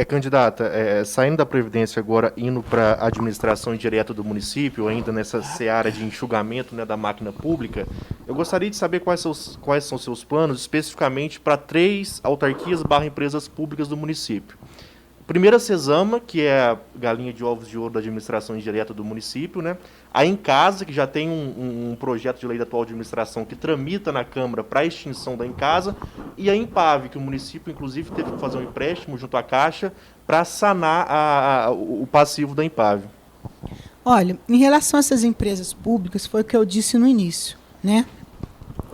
Candidata, saindo da Previdência agora, indo para a administração indireta do município, ainda nessa seara de enxugamento, né, da máquina pública, eu gostaria de saber quais são seus planos, especificamente para 3 autarquias barra empresas públicas do município. Primeiro a Cesama, que é a galinha de ovos de ouro da administração indireta do município, né? A Encasa, que já tem um projeto de lei da atual administração que tramita na Câmara para a extinção da Encasa, e a Empave, que o município, inclusive, teve que fazer um empréstimo junto à Caixa para sanar o passivo da Empave. Olha, em relação a essas empresas públicas, foi o que eu disse no início, né?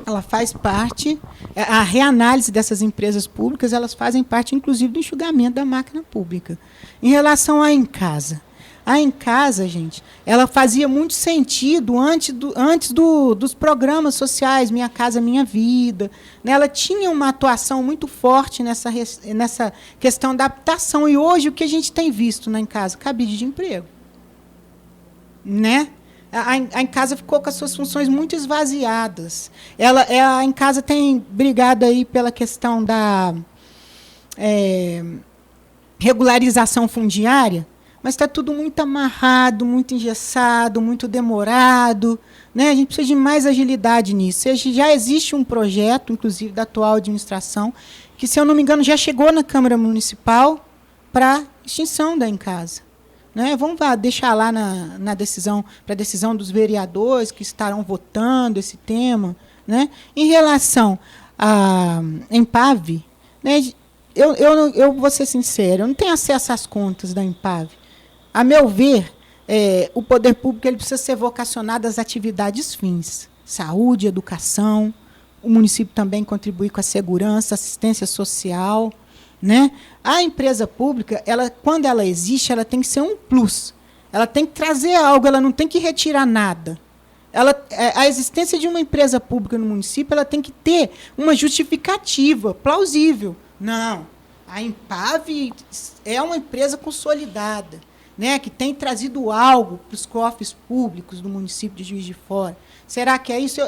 Ela faz parte, a reanálise dessas empresas públicas, elas fazem parte, inclusive, do enxugamento da máquina pública. Em relação à Encasa, a Encasa, gente, ela fazia muito sentido antes dos programas sociais, Minha Casa Minha Vida, né? Ela tinha uma atuação muito forte nessa questão da habitação. E hoje, o que a gente tem visto na Encasa? Cabide de emprego. Né? A Encasa ficou com as suas funções muito esvaziadas. A Encasa tem brigado aí pela questão da regularização fundiária, mas está tudo muito amarrado, muito engessado, muito demorado. Né? A gente precisa de mais agilidade nisso. Já existe um projeto, inclusive, da atual administração, que, se eu não me engano, já chegou na Câmara Municipal para extinção da Encasa. Né? Vamos deixar lá na decisão, para a decisão dos vereadores que estarão votando esse tema. Né? Em relação à Empave, né, eu vou ser sincero, eu não tenho acesso às contas da Empave. A meu ver, o poder público ele precisa ser vocacionado às atividades fins, saúde, educação, o município também contribui com a segurança, assistência social. Né? A empresa pública, quando ela existe, ela tem que ser um plus. Ela tem que trazer algo, ela não tem que retirar nada. A existência de uma empresa pública no município ela tem que ter uma justificativa plausível. Não, a Empave é uma empresa consolidada, né, que tem trazido algo para os cofres públicos do município de Juiz de Fora. Será que é isso?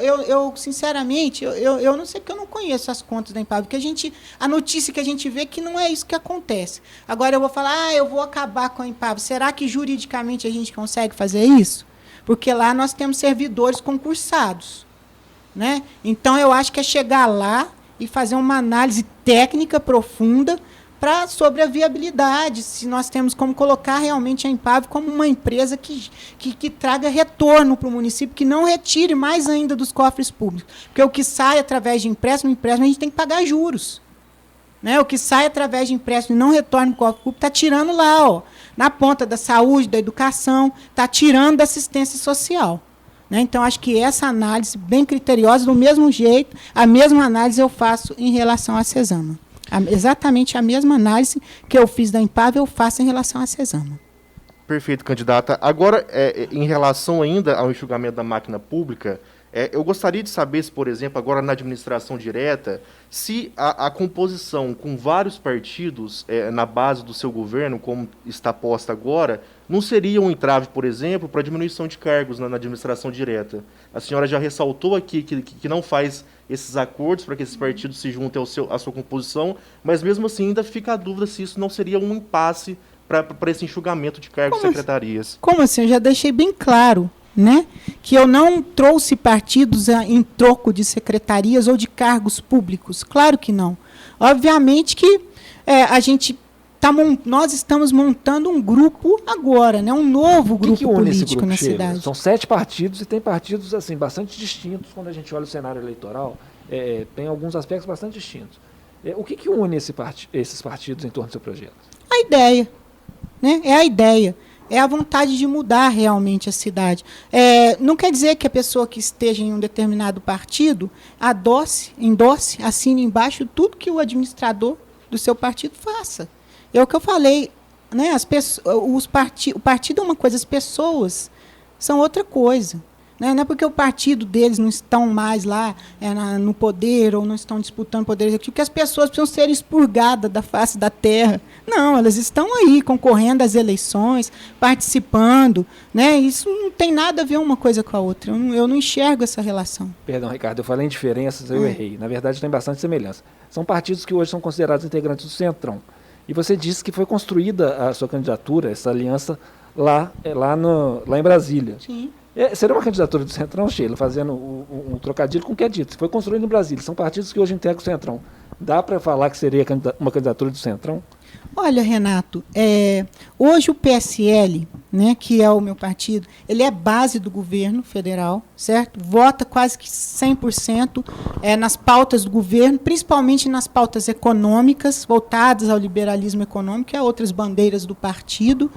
Sinceramente, eu não sei, porque eu não conheço as contas da Empave, porque a notícia que a gente vê é que não é isso que acontece. Agora eu vou falar, eu vou acabar com a Empave. Será que juridicamente a gente consegue fazer isso? Porque lá nós temos servidores concursados. Né? Então, eu acho que é chegar lá e fazer uma análise técnica profunda sobre a viabilidade, se nós temos como colocar realmente a Empave como uma empresa que traga retorno para o município, que não retire mais ainda dos cofres públicos. Porque o que sai através de empréstimo, a gente tem que pagar juros. Né? O que sai através de empréstimo e não retorna para o cofre público, está tirando lá, na ponta da saúde, da educação, está tirando da assistência social. Né? Então, acho que essa análise, bem criteriosa, do mesmo jeito, a mesma análise eu faço em relação à Cesama. Exatamente a mesma análise que eu fiz da Empave, eu faço em relação à Cesama. Perfeito, candidata. Agora, em relação ainda ao enxugamento da máquina pública, eu gostaria de saber se, por exemplo, agora na administração direta, se a composição com vários partidos na base do seu governo, como está posta agora, não seria um entrave, por exemplo, para a diminuição de cargos na administração direta. A senhora já ressaltou aqui que não faz esses acordos para que esses partidos se juntem à sua composição, mas mesmo assim ainda fica a dúvida se isso não seria um impasse para esse enxugamento de cargos e secretarias. Como assim? Eu já deixei bem claro, né, que eu não trouxe partidos em troco de secretarias ou de cargos públicos. Claro que não. Obviamente que nós estamos montando um grupo agora, né, um novo grupo político na cidade. São 7 partidos e tem partidos assim, bastante distintos quando a gente olha o cenário eleitoral. Tem alguns aspectos bastante distintos. O que une esses partidos em torno do seu projeto? A ideia. Né? É a ideia. É a vontade de mudar realmente a cidade. Não quer dizer que a pessoa que esteja em um determinado partido endosse, assine embaixo tudo que o administrador do seu partido faça. É o que eu falei. Né? O partido é uma coisa, as pessoas são outra coisa. Né? Não é porque o partido deles não estão mais lá no poder ou não estão disputando poder executivo que as pessoas precisam ser expurgadas da face da terra. Não, elas estão aí concorrendo às eleições, participando. Né? Isso não tem nada a ver uma coisa com a outra. Eu não enxergo essa relação. Perdão, Ricardo, eu falei em diferenças, eu errei. Na verdade, tem bastante semelhança. São partidos que hoje são considerados integrantes do Centrão. E você disse que foi construída a sua candidatura, essa aliança, lá em Brasília. Sim. Seria uma candidatura do Centrão, Sheila, fazendo um trocadilho com o que é dito. Foi construído no Brasília. São partidos que hoje integram o Centrão. Dá para falar que seria uma candidatura do Centrão? Olha, Renato, hoje o PSL, né, que é o meu partido, ele é base do governo federal, certo? Vota quase que 100% nas pautas do governo, principalmente nas pautas econômicas, voltadas ao liberalismo econômico e a outras bandeiras do partido.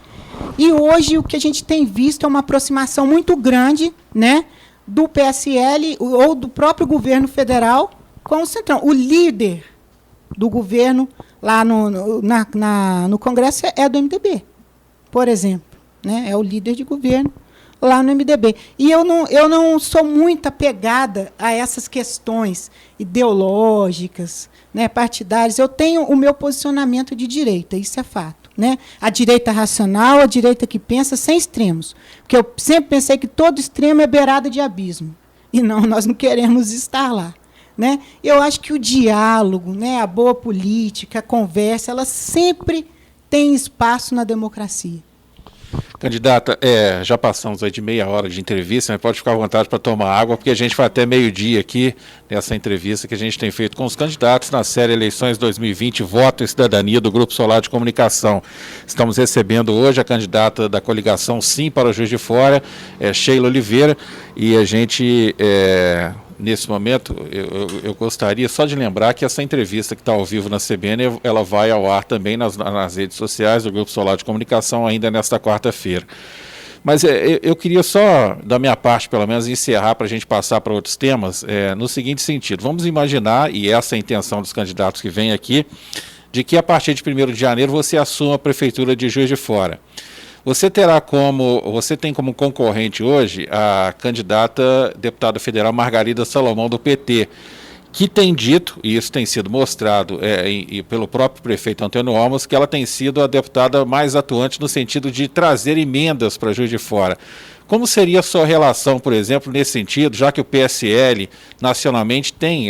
E hoje o que a gente tem visto é uma aproximação muito grande, né, do PSL ou do próprio governo federal com o Centrão. O líder do governo lá no Congresso é do MDB, por exemplo. Né? É o líder de governo lá no MDB. E eu não sou muito apegada a essas questões ideológicas, né, partidárias. Eu tenho o meu posicionamento de direita, isso é fato. Né? A direita racional, a direita que pensa sem extremos. Porque eu sempre pensei que todo extremo é beirada de abismo. E não, nós não queremos estar lá. Né? Eu acho que o diálogo, né, a boa política, a conversa, ela sempre tem espaço na democracia. Candidata, já passamos aí de meia hora de entrevista, mas pode ficar à vontade para tomar água, porque a gente vai até meio-dia aqui nessa entrevista que a gente tem feito com os candidatos na série Eleições 2020, Voto e Cidadania do Grupo Solar de Comunicação. Estamos recebendo hoje a candidata da coligação Sim para o Juiz de Fora, Sheila Oliveira, e a gente... Nesse momento, eu gostaria só de lembrar que essa entrevista que está ao vivo na CBN, ela vai ao ar também nas redes sociais do Grupo Solar de Comunicação ainda nesta quarta-feira. Mas eu queria só, da minha parte, pelo menos, encerrar para a gente passar para outros temas, no seguinte sentido. Vamos imaginar, e essa é a intenção dos candidatos que vêm aqui, de que a partir de 1º de janeiro você assuma a Prefeitura de Juiz de Fora. Você tem como concorrente hoje a candidata deputada federal Margarida Salomão, do PT, que tem dito, e isso tem sido mostrado pelo próprio prefeito Antônio Olmos, que ela tem sido a deputada mais atuante no sentido de trazer emendas para Juiz de Fora. Como seria a sua relação, por exemplo, nesse sentido, já que o PSL nacionalmente tem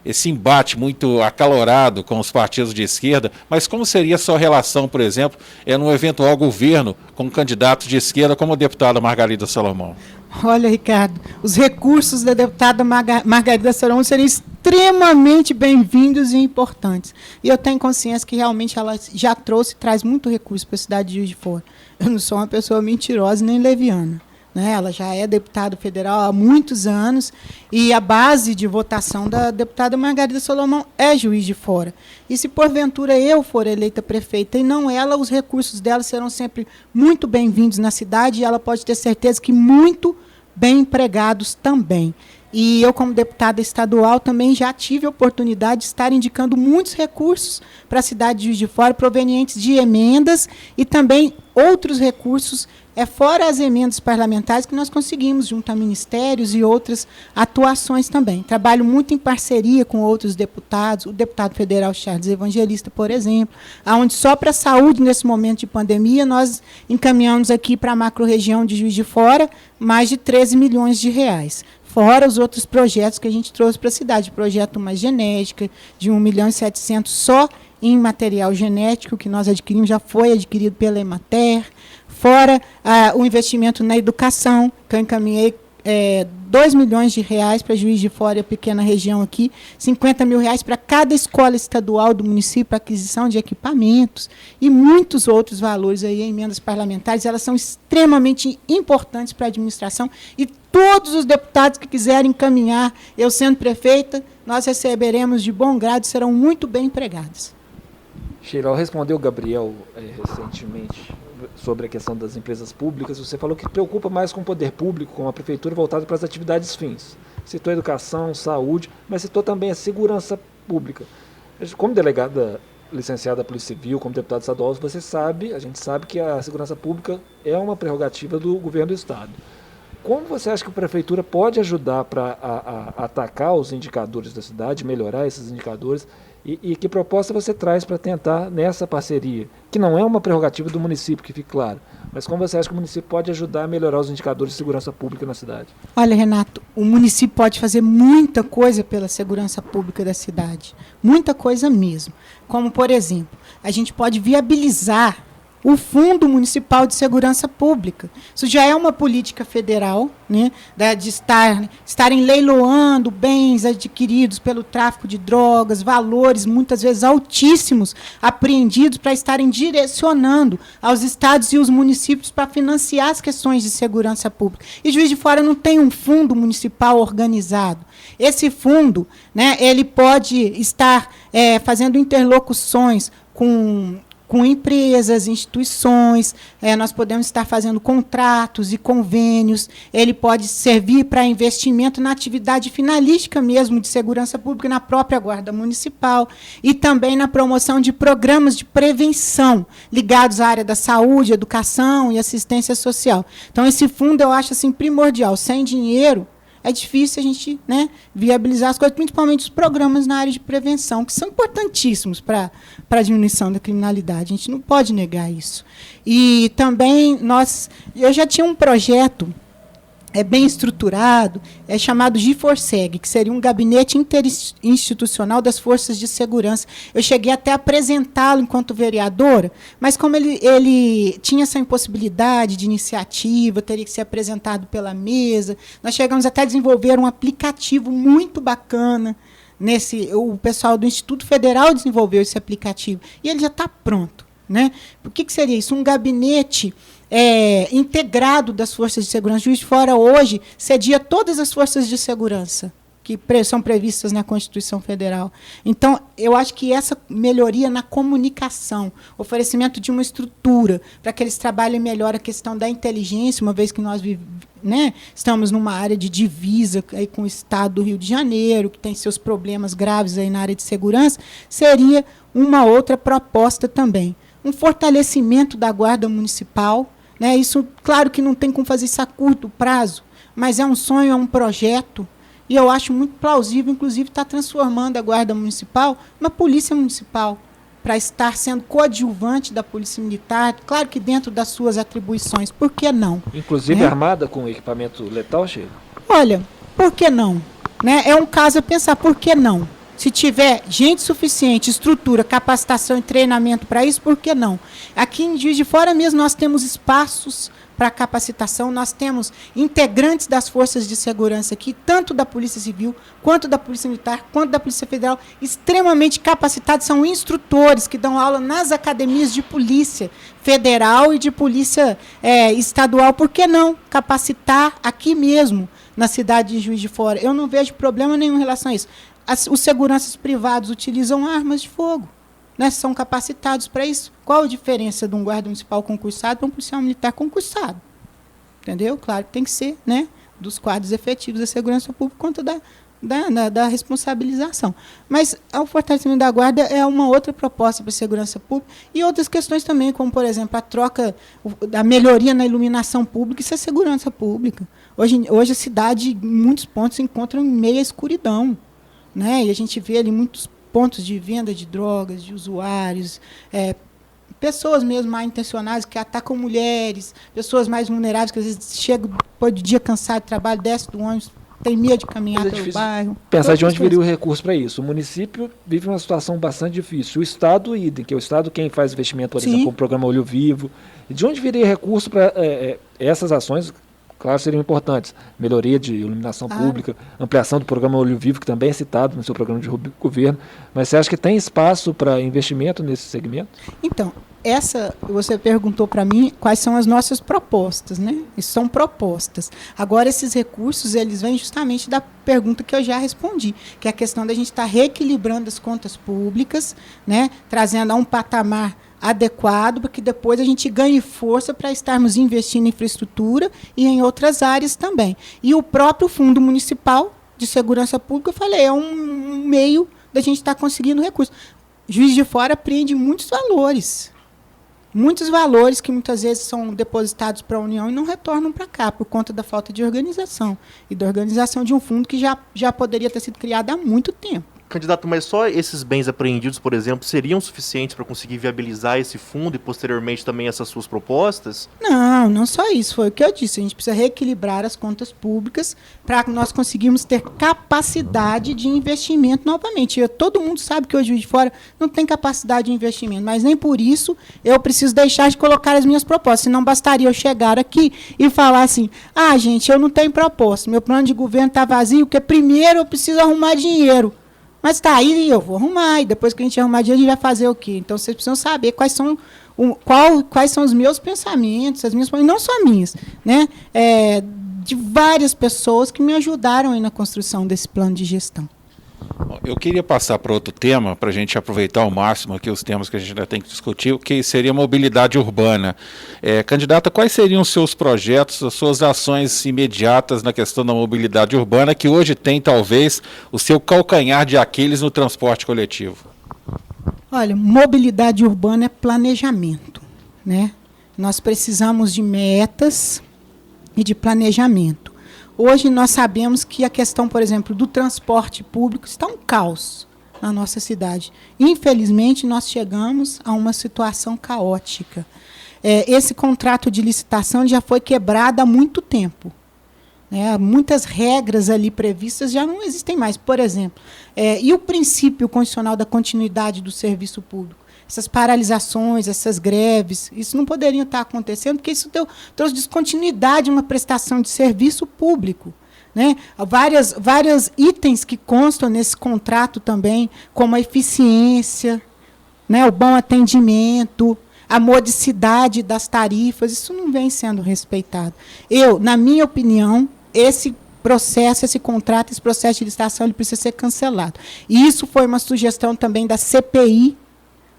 esse embate muito acalorado com os partidos de esquerda, mas como seria a sua relação, por exemplo, num eventual governo com candidatos de esquerda como a deputada Margarida Salomão? Olha, Ricardo, os recursos da deputada Margarida Salomão seriam extremamente bem-vindos e importantes. E eu tenho consciência que realmente ela já traz muito recurso para a cidade de Juiz de Fora. Eu não sou uma pessoa mentirosa nem leviana. Né? Ela já é deputada federal há muitos anos e a base de votação da deputada Margarida Salomão é Juiz de Fora. E se porventura eu for eleita prefeita e não ela, os recursos dela serão sempre muito bem-vindos na cidade e ela pode ter certeza que muito bem empregados também. E eu, como deputada estadual, também já tive a oportunidade de estar indicando muitos recursos para a cidade de Juiz de Fora, provenientes de emendas e também outros recursos, fora as emendas parlamentares, que nós conseguimos junto a ministérios e outras atuações também. Trabalho muito em parceria com outros deputados, o deputado federal Charles Evangelista, por exemplo, onde só para a saúde, nesse momento de pandemia, nós encaminhamos aqui para a macro-região de Juiz de Fora mais de 13 milhões de reais. Fora os outros projetos que a gente trouxe para a cidade. Projeto Mais Genética, de 1.700.000 só em material genético, que nós adquirimos, já foi adquirido pela Emater. Fora o investimento na educação, que eu encaminhei 2 milhões de reais para Juiz de Fora e a pequena região aqui, 50 mil reais para cada escola estadual do município, para aquisição de equipamentos e muitos outros valores aí em emendas parlamentares. Elas são extremamente importantes para a administração e todos os deputados que quiserem encaminhar, eu sendo prefeita, nós receberemos de bom grado e serão muito bem empregados. Sheila, respondeu o Gabriel recentemente sobre a questão das empresas públicas. Você falou que preocupa mais com o poder público, com a prefeitura voltada para as atividades fins. Citou a educação, saúde, mas citou também a segurança pública. Como delegada licenciada da Polícia Civil, como deputado estadual, a gente sabe que a segurança pública é uma prerrogativa do governo do Estado. Como você acha que a prefeitura pode ajudar para atacar os indicadores da cidade, melhorar esses indicadores? E que proposta você traz para tentar, nessa parceria, que não é uma prerrogativa do município, que fique claro, mas como você acha que o município pode ajudar a melhorar os indicadores de segurança pública na cidade? Olha, Renato, o município pode fazer muita coisa pela segurança pública da cidade. Muita coisa mesmo. Como, por exemplo, a gente pode viabilizar o Fundo Municipal de Segurança Pública. Isso já é uma política federal, né, de estarem leiloando bens adquiridos pelo tráfico de drogas, valores muitas vezes altíssimos, apreendidos para estarem direcionando aos estados e os municípios para financiar as questões de segurança pública. E Juiz de Fora não tem um fundo municipal organizado. Esse fundo, né, ele pode estar fazendo interlocuções com empresas, instituições, nós podemos estar fazendo contratos e convênios, ele pode servir para investimento na atividade finalística mesmo de segurança pública na própria Guarda Municipal e também na promoção de programas de prevenção ligados à área da saúde, educação e assistência social. Então, esse fundo eu acho assim, primordial. Sem dinheiro, é difícil a gente, né, viabilizar as coisas, principalmente os programas na área de prevenção, que são importantíssimos para a diminuição da criminalidade. A gente não pode negar isso. E também eu já tinha um projeto bem estruturado, chamado GIFORSEG, que seria um gabinete interinstitucional das forças de segurança. Eu cheguei até a apresentá-lo enquanto vereadora, mas como ele tinha essa impossibilidade de iniciativa, teria que ser apresentado pela mesa, nós chegamos até a desenvolver um aplicativo muito bacana. O pessoal do Instituto Federal desenvolveu esse aplicativo, e ele já está pronto, né? O que seria isso? Um gabinete integrado das forças de segurança. Juiz de Fora hoje cedia todas as forças de segurança que são previstas na Constituição Federal. Então, eu acho que essa melhoria na comunicação, oferecimento de uma estrutura para que eles trabalhem melhor a questão da inteligência, uma vez que nós estamos numa área de divisa aí com o estado do Rio de Janeiro, que tem seus problemas graves aí na área de segurança, seria uma outra proposta também. Um fortalecimento da Guarda Municipal, né? Isso, claro que não tem como fazer isso a curto prazo, mas é um sonho, é um projeto, e eu acho muito plausível, inclusive, estar transformando a Guarda Municipal numa Polícia Municipal, para estar sendo coadjuvante da Polícia Militar, claro que dentro das suas atribuições, por que não? Inclusive armada com equipamento letal, Sheila? Olha, por que não? Né? É um caso a pensar, por que não? Se tiver gente suficiente, estrutura, capacitação e treinamento para isso, por que não? Aqui em Juiz de Fora mesmo nós temos espaços para capacitação, nós temos integrantes das forças de segurança aqui, tanto da Polícia Civil, quanto da Polícia Militar, quanto da Polícia Federal, extremamente capacitados, são instrutores que dão aula nas academias de Polícia Federal e de Polícia Estadual. Por que não capacitar aqui mesmo, na cidade de Juiz de Fora? Eu não vejo problema nenhum em relação a isso. Os seguranças privados utilizam armas de fogo, né? São capacitados para isso. Qual a diferença de um guarda municipal concursado para um policial militar concursado? Entendeu? Claro que tem que ser, né, dos quadros efetivos da segurança pública quanto da responsabilização. Mas o fortalecimento da guarda é uma outra proposta para a segurança pública e outras questões também, como, por exemplo, a troca, a melhoria na iluminação pública. Isso é segurança pública. Hoje a cidade, em muitos pontos, se encontra em meia escuridão, né? E a gente vê ali muitos pontos de venda de drogas, de usuários, pessoas mesmo mal intencionadas que atacam mulheres, pessoas mais vulneráveis que às vezes chegam depois do dia cansado de trabalho, desce do ônibus, tem medo de caminhar pelo bairro. Pensar de onde viria o recurso para isso. O município vive uma situação bastante difícil. O Estado, idem, que é o Estado quem faz investimento, por exemplo, com o programa Olho Vivo. E de onde viria recurso para essas ações? Claro, seriam importantes. Melhoria de iluminação pública, ampliação do programa Olho Vivo, que também é citado no seu programa de governo. Mas você acha que tem espaço para investimento nesse segmento? Então, você perguntou para mim quais são as nossas propostas, né? Isso são propostas. Agora, esses recursos, eles vêm justamente da pergunta que eu já respondi, que é a questão da gente estar reequilibrando as contas públicas, né? Trazendo a um patamar adequado, para que depois a gente ganhe força para estarmos investindo em infraestrutura e em outras áreas também. E o próprio Fundo Municipal de Segurança Pública, eu falei, é um meio da gente estar conseguindo recursos. Juiz de Fora apreende muitos valores que muitas vezes são depositados para a União e não retornam para cá, por conta da falta de organização, e da organização de um fundo que já poderia ter sido criado há muito tempo. Candidato, mas só esses bens apreendidos, por exemplo, seriam suficientes para conseguir viabilizar esse fundo e posteriormente também essas suas propostas? Não, não só isso, foi o que eu disse. A gente precisa reequilibrar as contas públicas para que nós conseguirmos ter capacidade de investimento novamente. Todo mundo sabe que hoje Juiz de Fora não tem capacidade de investimento, mas nem por isso eu preciso deixar de colocar as minhas propostas. Senão bastaria eu chegar aqui e falar assim, gente, eu não tenho proposta, meu plano de governo está vazio, porque primeiro eu preciso arrumar dinheiro. Mas tá aí, eu vou arrumar, e depois que a gente arrumar dinheiro, a gente vai fazer o quê? Então, vocês precisam saber quais são os meus pensamentos, as minhas, não só minhas, né? De várias pessoas que me ajudaram aí na construção desse plano de gestão. Eu queria passar para outro tema, para a gente aproveitar ao máximo aqui os temas que a gente ainda tem que discutir, que seria a mobilidade urbana. Candidata, quais seriam os seus projetos, as suas ações imediatas na questão da mobilidade urbana, que hoje tem, talvez, o seu calcanhar de Aquiles no transporte coletivo? Olha, mobilidade urbana é planejamento, né? Nós precisamos de metas e de planejamento. Hoje nós sabemos que a questão, por exemplo, do transporte público está um caos na nossa cidade. Infelizmente, nós chegamos a uma situação caótica. Esse contrato de licitação já foi quebrado há muito tempo. Muitas regras ali previstas já não existem mais. Por exemplo, e o princípio constitucional da continuidade do serviço público? Essas paralisações, essas greves, isso não poderiam estar acontecendo, porque isso trouxe descontinuidade uma prestação de serviço público. Né? Vários itens que constam nesse contrato também, como a eficiência, né? O bom atendimento, a modicidade das tarifas, isso não vem sendo respeitado. Na minha opinião, esse processo, esse contrato, esse processo de licitação, ele precisa ser cancelado. E isso foi uma sugestão também da CPI,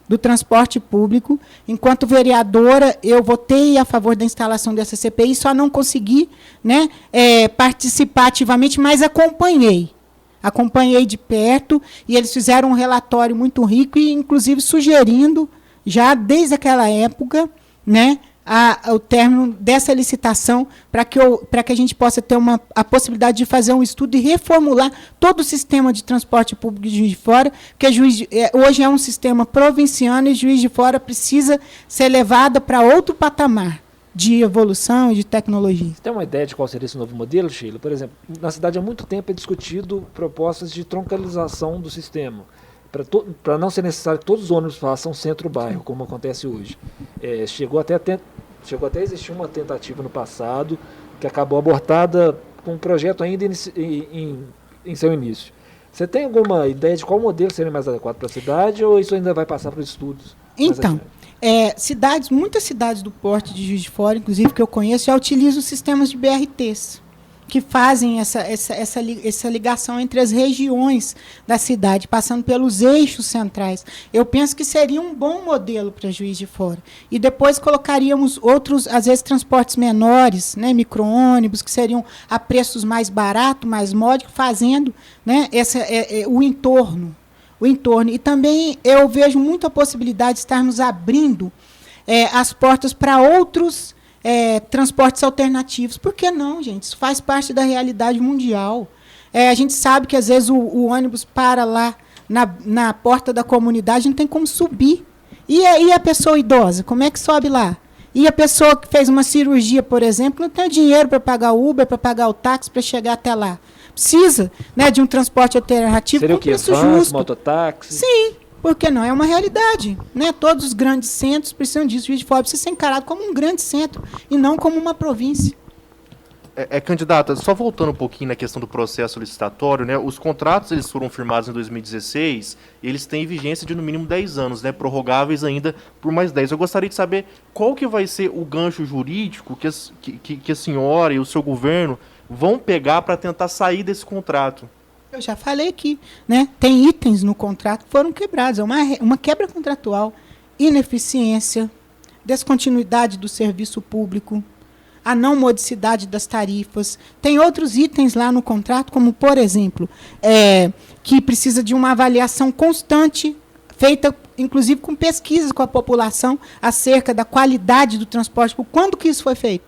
do transporte público. Enquanto vereadora, eu votei a favor da instalação dessa CPI, só não consegui, né, participar ativamente, mas acompanhei de perto, e eles fizeram um relatório muito rico, e inclusive sugerindo, já desde aquela época, né, o término dessa licitação, para que a gente possa ter a possibilidade de fazer um estudo e reformular todo o sistema de transporte público de Juiz de Fora, porque hoje é um sistema provinciano e Juiz de Fora precisa ser levada para outro patamar de evolução e de tecnologia. Você tem uma ideia de qual seria esse novo modelo, Sheila? Por exemplo, na cidade há muito tempo é discutido propostas de troncalização do sistema, para não ser necessário que todos os ônibus façam centro-bairro, como acontece hoje. Chegou até a existir uma tentativa no passado, que acabou abortada com um projeto ainda em seu início. Você tem alguma ideia de qual modelo seria mais adequado para a cidade, ou isso ainda vai passar para estudos? Então, muitas cidades do porte de Juiz de Fora, inclusive que eu conheço, já utilizam sistemas de BRTs, que fazem essa ligação entre as regiões da cidade, passando pelos eixos centrais. Eu penso que seria um bom modelo para Juiz de Fora. E depois colocaríamos outros, às vezes, transportes menores, né, micro-ônibus, que seriam a preços mais baratos, mais módicos, fazendo, né, o entorno. E também eu vejo muita possibilidade de estarmos abrindo as portas para outros transportes alternativos. Por que não, gente? Isso faz parte da realidade mundial. A gente sabe que, às vezes, o ônibus para lá na porta da comunidade, não tem como subir. E aí a pessoa idosa, como é que sobe lá? E a pessoa que fez uma cirurgia, por exemplo, não tem dinheiro para pagar o Uber, para pagar o táxi, para chegar até lá. Precisa, né, de um transporte alternativo com preço justo. Mototáxi? Sim. Por que não? É uma realidade. Né? Todos os grandes centros precisam disso. Juiz de Fora precisa ser encarado como um grande centro e não como uma província. Candidata, só voltando um pouquinho na questão do processo licitatório, né? Os contratos eles foram firmados em 2016 e eles têm vigência de no mínimo 10 anos, né? Prorrogáveis ainda por mais 10. Eu gostaria de saber qual que vai ser o gancho jurídico que a senhora e o seu governo vão pegar para tentar sair desse contrato. Eu já falei aqui, né? Tem itens no contrato que foram quebrados. É uma quebra contratual, ineficiência, descontinuidade do serviço público, a não modicidade das tarifas. Tem outros itens lá no contrato, como, por exemplo, que precisa de uma avaliação constante, feita, inclusive, com pesquisas com a população acerca da qualidade do transporte público. Quando que isso foi feito?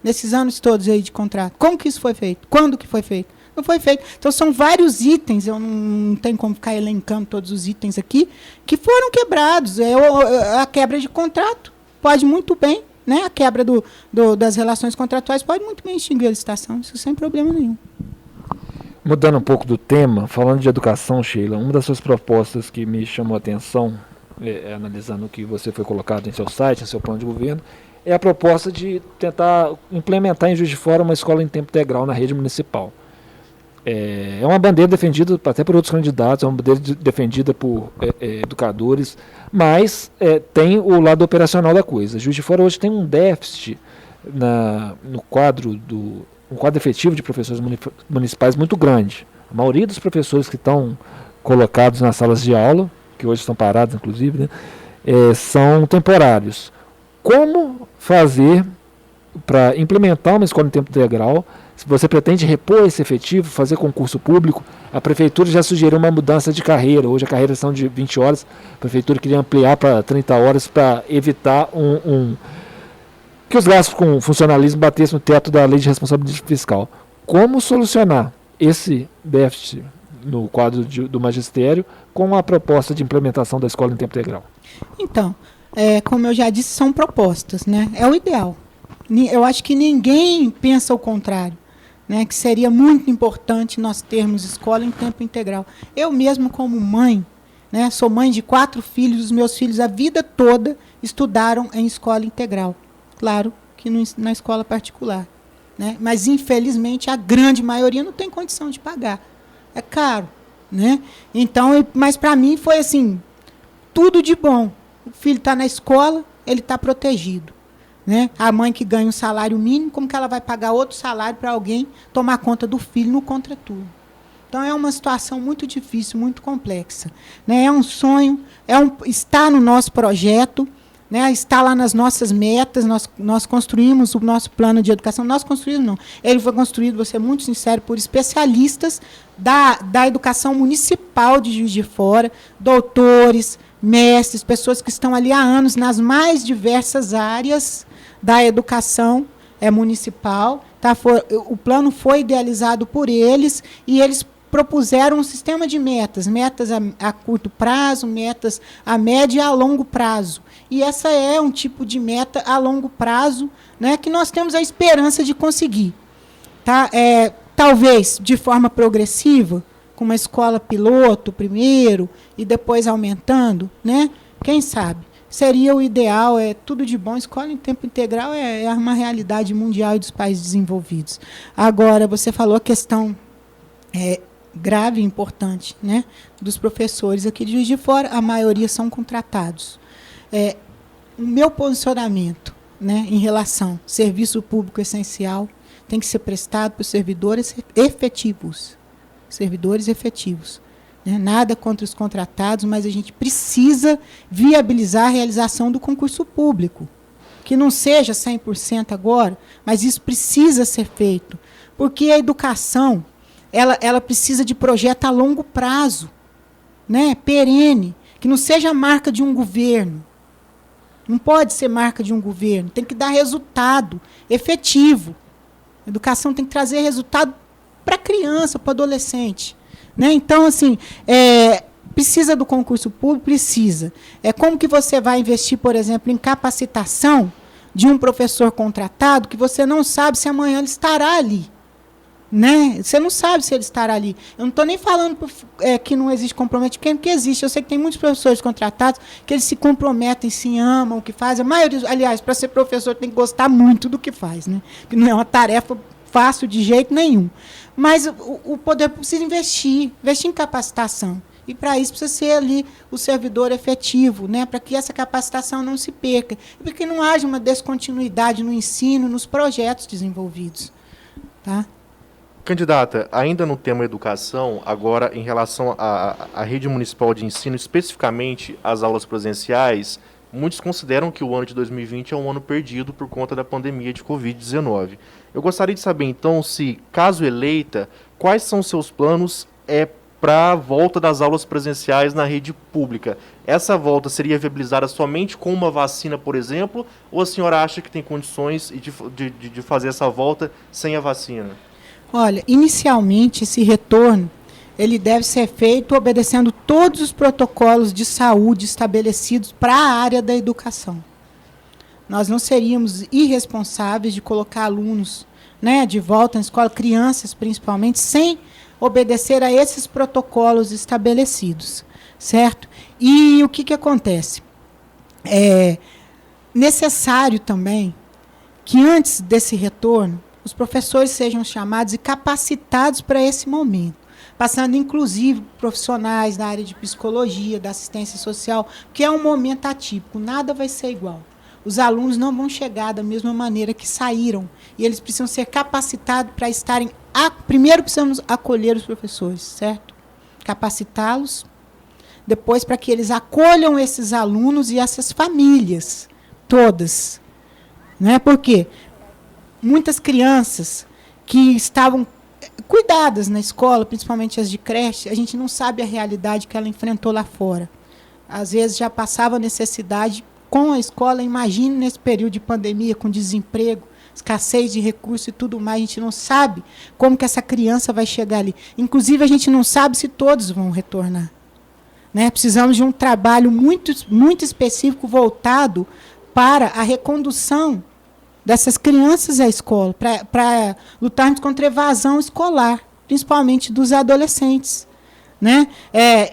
Nesses anos todos aí de contrato. Como que isso foi feito? Quando que foi feito? não foi feito. Então, são vários itens, eu não tenho como ficar elencando todos os itens aqui, que foram quebrados. A quebra de contrato pode muito bem, né? A quebra das relações contratuais pode muito bem extinguir a licitação, isso sem problema nenhum. Mudando um pouco do tema, falando de educação, Sheila, uma das suas propostas que me chamou a atenção, analisando o que você foi colocado em seu site, em seu plano de governo, é a proposta de tentar implementar em Juiz de Fora uma escola em tempo integral na rede municipal. É uma bandeira defendida até por outros candidatos, é uma bandeira defendida por educadores, mas tem o lado operacional da coisa. Juiz de Fora hoje tem um déficit no quadro um quadro efetivo de professores municipais muito grande. A maioria dos professores que estão colocados nas salas de aula, que hoje estão parados inclusive, né, são temporários. Como fazer para implementar uma escola em tempo integral? Se você pretende repor esse efetivo, fazer concurso público, a prefeitura já sugeriu uma mudança de carreira. Hoje a carreira são de 20 horas, a prefeitura queria ampliar para 30 horas para evitar que os gastos com funcionalismo batessem no teto da lei de responsabilidade fiscal. Como solucionar esse déficit no quadro do magistério com a proposta de implementação da escola em tempo integral? Então, como eu já disse, são propostas, né? É o ideal. Eu acho que ninguém pensa o contrário, né? Que seria muito importante nós termos escola em tempo integral. Eu mesmo, como mãe, né, sou mãe de 4 filhos, os meus filhos a vida toda estudaram em escola integral. Claro que na escola particular, né? Mas, infelizmente, a grande maioria não tem condição de pagar. É caro, né? Então, mas para mim foi assim, tudo de bom. O filho está na escola, ele está protegido, né? A mãe que ganha um salário mínimo, como que ela vai pagar outro salário para alguém tomar conta do filho no contraturno? Então, é uma situação muito difícil, muito complexa, né? É um sonho, está no nosso projeto, né? Está lá nas nossas metas, nós construímos o nosso plano de educação. Nós construímos, não. Ele foi construído, vou ser muito sincero, por especialistas da educação municipal de Juiz de Fora, doutores, mestres, pessoas que estão ali há anos nas mais diversas áreas da educação municipal. Tá? O plano foi idealizado por eles e eles propuseram um sistema de metas a curto prazo, metas a médio e a longo prazo. E essa é um tipo de meta a longo prazo, né, que nós temos a esperança de conseguir. Tá? Talvez de forma progressiva, com uma escola piloto primeiro e depois aumentando, né? Quem sabe? Seria o ideal, tudo de bom. Escola em tempo integral é uma realidade mundial e dos países desenvolvidos. Agora, você falou a questão grave e importante, né, dos professores aqui de Juiz de Fora, a maioria são contratados. O meu posicionamento, né, em relação ao serviço público essencial tem que ser prestado por servidores efetivos. Servidores efetivos. Né? Nada contra os contratados, mas a gente precisa viabilizar a realização do concurso público. Que não seja 100% agora, mas isso precisa ser feito. Porque a educação, ela precisa de projeto a longo prazo, né? Perene, que não seja marca de um governo. Não pode ser marca de um governo, tem que dar resultado efetivo. A educação tem que trazer resultado para a criança, para o adolescente. Né? Então, assim, precisa do concurso público? Precisa. Como que você vai investir, por exemplo, em capacitação de um professor contratado que você não sabe se amanhã ele estará ali? Né? Você não sabe se ele estará ali. Eu não estou nem falando que não existe comprometimento, porque existe. Eu sei que tem muitos professores contratados que eles se comprometem, se amam, o que fazem. A maioria, aliás, para ser professor tem que gostar muito do que faz, né? Que não é uma tarefa fácil de jeito nenhum. Mas o poder precisa investir em capacitação. E para isso precisa ser ali o servidor efetivo, né? Para que essa capacitação não se perca. E para que não haja uma descontinuidade no ensino, nos projetos desenvolvidos. Tá? Candidata, ainda no tema educação, agora em relação à rede municipal de ensino, especificamente as aulas presenciais, muitos consideram que o ano de 2020 é um ano perdido por conta da pandemia de Covid-19. Eu gostaria de saber, então, se, caso eleita, quais são seus planos para a volta das aulas presenciais na rede pública? Essa volta seria viabilizada somente com uma vacina, por exemplo, ou a senhora acha que tem condições de fazer essa volta sem a vacina? Olha, inicialmente esse retorno ele deve ser feito obedecendo todos os protocolos de saúde estabelecidos para a área da educação. Nós não seríamos irresponsáveis de colocar alunos, né, de volta na escola, crianças principalmente, sem obedecer a esses protocolos estabelecidos, certo? E o que acontece? É necessário também que antes desse retorno, os professores sejam chamados e capacitados para esse momento, passando inclusive profissionais da área de psicologia, da assistência social, que é um momento atípico, nada vai ser igual. Os alunos não vão chegar da mesma maneira que saíram, e eles precisam ser capacitados para estarem... Primeiro precisamos acolher os professores, certo? Capacitá-los, depois para que eles acolham esses alunos e essas famílias, todas. Né? Por quê? Muitas crianças que estavam cuidadas na escola, principalmente as de creche, a gente não sabe a realidade que ela enfrentou lá fora. Às vezes já passava necessidade com a escola, imagine nesse período de pandemia, com desemprego, escassez de recursos e tudo mais, a gente não sabe como que essa criança vai chegar ali. Inclusive, a gente não sabe se todos vão retornar. Né? Precisamos de um trabalho muito, muito específico voltado para a recondução dessas crianças à escola, para lutarmos contra a evasão escolar, principalmente dos adolescentes. Né?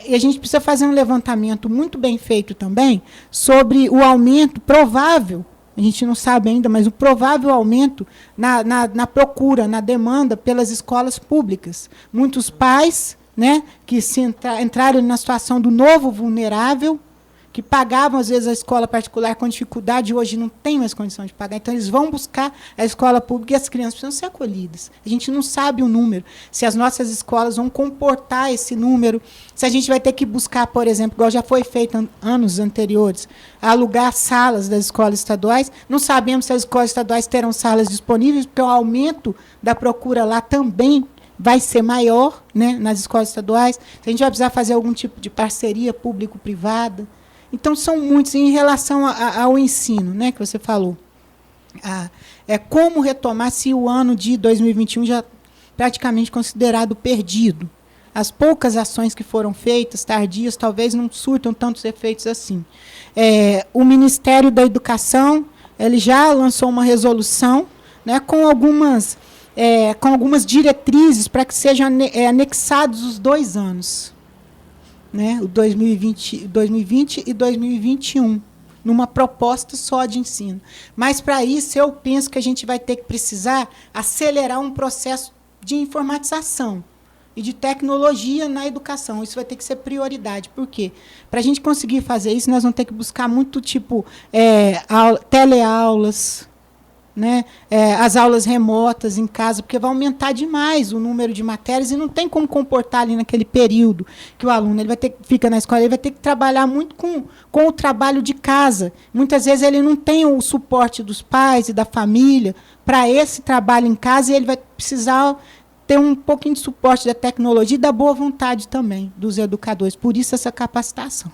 E a gente precisa fazer um levantamento muito bem feito também sobre o aumento provável, a gente não sabe ainda, mas o provável aumento na procura, na demanda pelas escolas públicas. Muitos pais, né, que entraram na situação do novo vulnerável, que pagavam, às vezes, a escola particular com dificuldade, e hoje não tem mais condição de pagar. Então, eles vão buscar a escola pública e as crianças precisam ser acolhidas. A gente não sabe o número, se as nossas escolas vão comportar esse número, se a gente vai ter que buscar, por exemplo, igual já foi feito anos anteriores, alugar salas das escolas estaduais. Não sabemos se as escolas estaduais terão salas disponíveis, porque o aumento da procura lá também vai ser maior, né, nas escolas estaduais. A gente vai precisar fazer algum tipo de parceria público-privada. Então, são muitos. Em relação ao ensino, né, que você falou, como retomar se o ano de 2021 já praticamente considerado perdido. As poucas ações que foram feitas, tardias, talvez não surtam tantos efeitos assim. O Ministério da Educação ele já lançou uma resolução, né, com algumas diretrizes para que sejam anexados os 2 anos. Né, o 2020 e 2021, numa proposta só de ensino. Mas, para isso, eu penso que a gente vai ter que precisar acelerar um processo de informatização e de tecnologia na educação. Isso vai ter que ser prioridade. Por quê? Para a gente conseguir fazer isso, nós vamos ter que buscar muito teleaulas, né? As aulas remotas em casa, porque vai aumentar demais o número de matérias e não tem como comportar ali naquele período que o aluno fica na escola, ele vai ter que trabalhar muito com o trabalho de casa. Muitas vezes ele não tem o suporte dos pais e da família para esse trabalho em casa, e ele vai precisar ter um pouquinho de suporte da tecnologia e da boa vontade também dos educadores. Por isso essa capacitação.